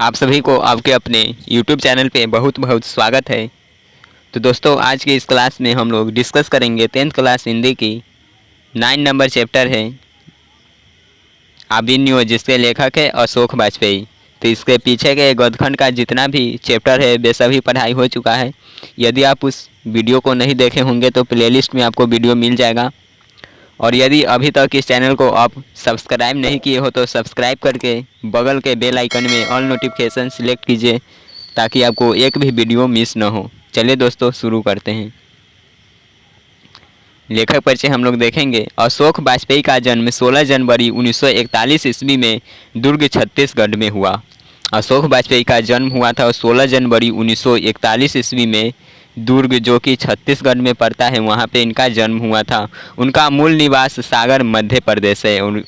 आप सभी को आपके अपने YouTube चैनल पे बहुत बहुत स्वागत है। तो दोस्तों, आज की इस क्लास में हम लोग डिस्कस करेंगे 10th क्लास हिंदी की 9 नंबर चैप्टर है अभिनयो, जिसके लेखक है अशोक वाजपेयी। तो इसके पीछे के गद्यखंड का जितना भी चैप्टर है वे सभी पढ़ाई हो चुका है। यदि आप उस वीडियो को नहीं देखे होंगे तो प्लेलिस्ट में आपको वीडियो मिल जाएगा। और यदि अभी तक इस चैनल को आप सब्सक्राइब नहीं किए हो तो सब्सक्राइब करके बगल के बेल आइकन में ऑल नोटिफिकेशन सिलेक्ट कीजिए ताकि आपको एक भी वीडियो मिस न हो। चलिए दोस्तों, शुरू करते हैं। लेखक परिचय हम लोग देखेंगे। अशोक वाजपेयी का जन्म 16 जनवरी 1941 ईस्वी में दुर्ग छत्तीसगढ़ में हुआ। अशोक वाजपेयी का जन्म हुआ था 16 जनवरी 1941 ईस्वी में दुर्ग, जो कि छत्तीसगढ़ में पड़ता है, वहाँ पे इनका जन्म हुआ था। उनका मूल निवास सागर मध्य प्रदेश है।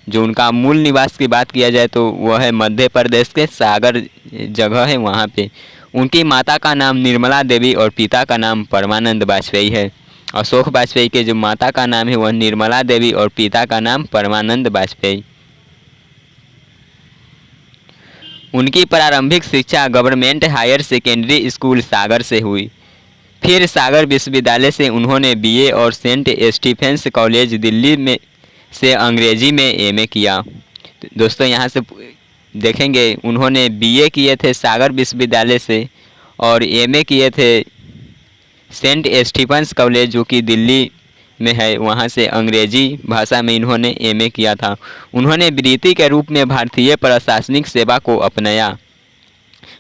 जो उनका मूल निवास की बात किया जाए तो वह है मध्य प्रदेश के सागर जगह है, वहाँ पे। उनकी माता का नाम निर्मला देवी और पिता का नाम परमानंद वाजपेयी है। अशोक वाजपेयी के जो माता का नाम है वह निर्मला देवी और पिता का नाम परमानंद वाजपेयी। उनकी प्रारंभिक शिक्षा गवर्नमेंट हायर सेकेंडरी स्कूल सागर से हुई। फिर सागर विश्वविद्यालय से उन्होंने बीए और सेंट स्टीफेंस कॉलेज दिल्ली में से अंग्रेजी में एमए किया। दोस्तों, यहाँ से देखेंगे उन्होंने बीए किए थे सागर विश्वविद्यालय से और एमए किए थे सेंट स्टीफेंस कॉलेज, जो कि दिल्ली में है, वहाँ से अंग्रेजी भाषा में इन्होंने एमए किया था। उन्होंने वृत्ति के रूप में भारतीय प्रशासनिक सेवा को अपनाया।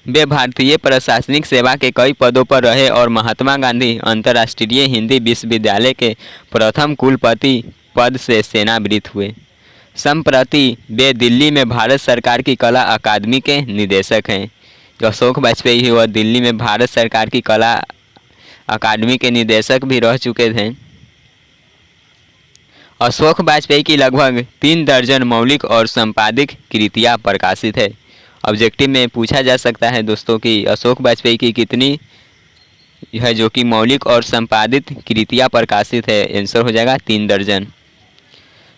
वे भारतीय प्रशासनिक सेवा के कई पदों पर रहे और महात्मा गांधी अंतर्राष्ट्रीय हिंदी विश्वविद्यालय के प्रथम कुलपति पद से सेवानिवृत्त हुए। संप्रति वे दिल्ली में भारत सरकार की कला अकादमी के निदेशक हैं। जो अशोक वाजपेयी है वह दिल्ली में भारत सरकार की कला अकादमी के निदेशक भी रह चुके थे। अशोक वाजपेयी की लगभग 3 दर्जन मौलिक और संपादित कृतियाँ प्रकाशित है। ऑब्जेक्टिव में पूछा जा सकता है दोस्तों कि अशोक वाजपेयी की कितनी है जो कि मौलिक और संपादित कृतियाँ प्रकाशित है। आंसर हो जाएगा 3 दर्जन।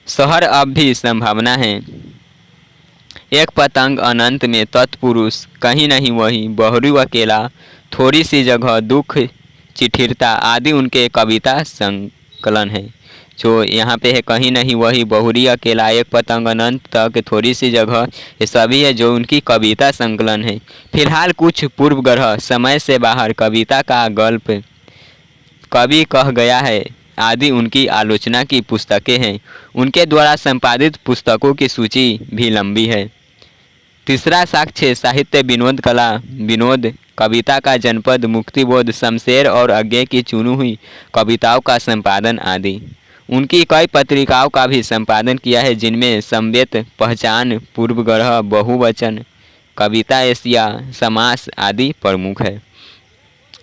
शहर अब भी संभावना है, एक पतंग अनंत में तत्पुरुष, कहीं नहीं वही बहुरू अकेला, थोड़ी सी जगह दुख चिठिरता आदि उनके कविता संकलन है। जो यहाँ पे है कहीं नहीं वही बहुरी अकेला, एक पतंग अनंत तक, थोड़ी सी जगह, ये सभी है जो उनकी कविता संकलन है। फिलहाल कुछ पूर्व ग्रह, समय से बाहर, कविता का गल्प, कवि कह गया है आदि उनकी आलोचना की पुस्तकें हैं। उनके द्वारा संपादित पुस्तकों की सूची भी लंबी है। तीसरा साक्ष्य साहित्य विनोद कला, विनोद, कविता का जनपद, मुक्तिबोध, शमशेर और अज्ञे की चुनी हुई कविताओं का संपादन आदि। उनकी कई पत्रिकाओं का भी संपादन किया है, जिनमें संवेत, पहचान, पूर्वग्रह, बहुवचन, कविता एशिया, समास आदि प्रमुख है।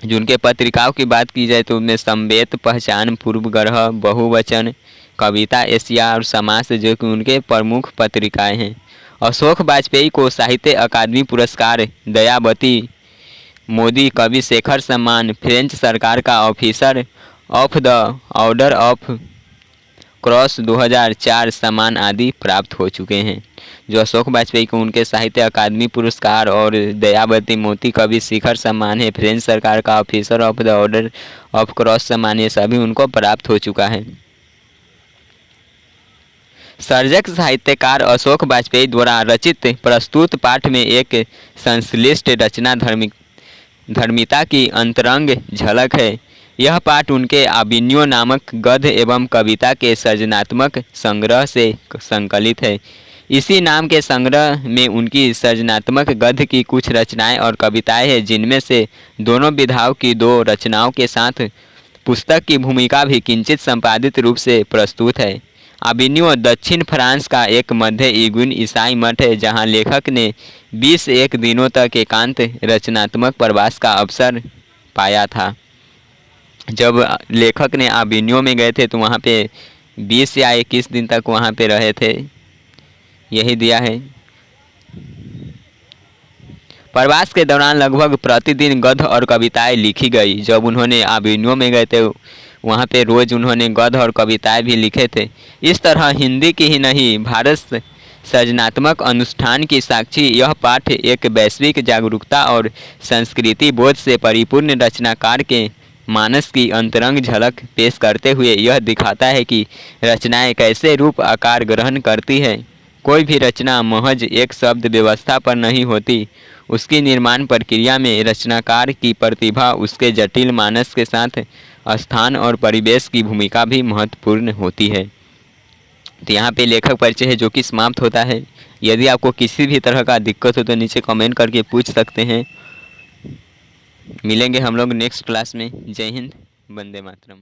जो उनके पत्रिकाओं की बात की जाए तो उनमें संवेत, पहचान, पूर्वग्रह, बहुवचन, कविता एशिया और समास जो कि उनके प्रमुख पत्रिकाएं हैं। अशोक वाजपेयी को साहित्य अकादमी पुरस्कार, दयावती मोदी कवि शेखर सम्मान, फ्रेंच सरकार का officer of the order of cross 2004 सम्मान आदि प्राप्त हो चुके हैं। जो अशोक वाजपेयी को उनके साहित्य अकादमी पुरस्कार और दयावती मोदी कवि शिखर सम्मान है, फ्रेंच सरकार का officer of the order of cross सम्मान, ये सभी उनको प्राप्त हो चुका है। सर्जक साहित्यकार अशोक वाजपेयी द्वारा रचित प्रस्तुत पाठ में एक संश्लिष्ट रचना धर्मिता की अंतरंग झलक है। यह पाठ उनके अभिनयो नामक गद्य एवं कविता के सृजनात्मक संग्रह से संकलित है। इसी नाम के संग्रह में उनकी सृजनात्मक गद्य की कुछ रचनाएं और कविताएं हैं, जिनमें से दोनों विधाओं की 2 रचनाओं के साथ पुस्तक की भूमिका भी किंचित संपादित रूप से प्रस्तुत है। अभिनयो दक्षिण फ्रांस का एक मध्य युगीन ईसाई मठ है, जहां लेखक ने 21 दिनों तक एकांत रचनात्मक प्रवास का अवसर पाया था। जब लेखक ने अभिनयो में गए थे तो वहाँ पे 20 या 21 दिन तक वहाँ पे रहे थे, यही दिया है। प्रवास के दौरान लगभग प्रतिदिन गद्य और कविताएं लिखी गई। जब उन्होंने अभिनयो में गए थे वहाँ पे रोज़ उन्होंने गद्य और कविताएं भी लिखे थे। इस तरह हिंदी की ही नहीं भारत सृजनात्मक अनुष्ठान की साक्षी यह पाठ एक वैश्विक जागरूकता और संस्कृति बोध से परिपूर्ण रचनाकार के मानस की अंतरंग झलक पेश करते हुए यह दिखाता है कि रचनाएं कैसे रूप आकार ग्रहण करती है। कोई भी रचना महज एक शब्द व्यवस्था पर नहीं होती, उसकी निर्माण प्रक्रिया में रचनाकार की प्रतिभा, उसके जटिल मानस के साथ स्थान और परिवेश की भूमिका भी महत्वपूर्ण होती है। तो यहाँ पे लेखक परिचय है जो कि समाप्त होता है। यदि आपको किसी भी तरह का दिक्कत हो तो नीचे कमेंट करके पूछ सकते हैं। मिलेंगे हम लोग नेक्स्ट क्लास में। जय हिंद, वंदे मातरम।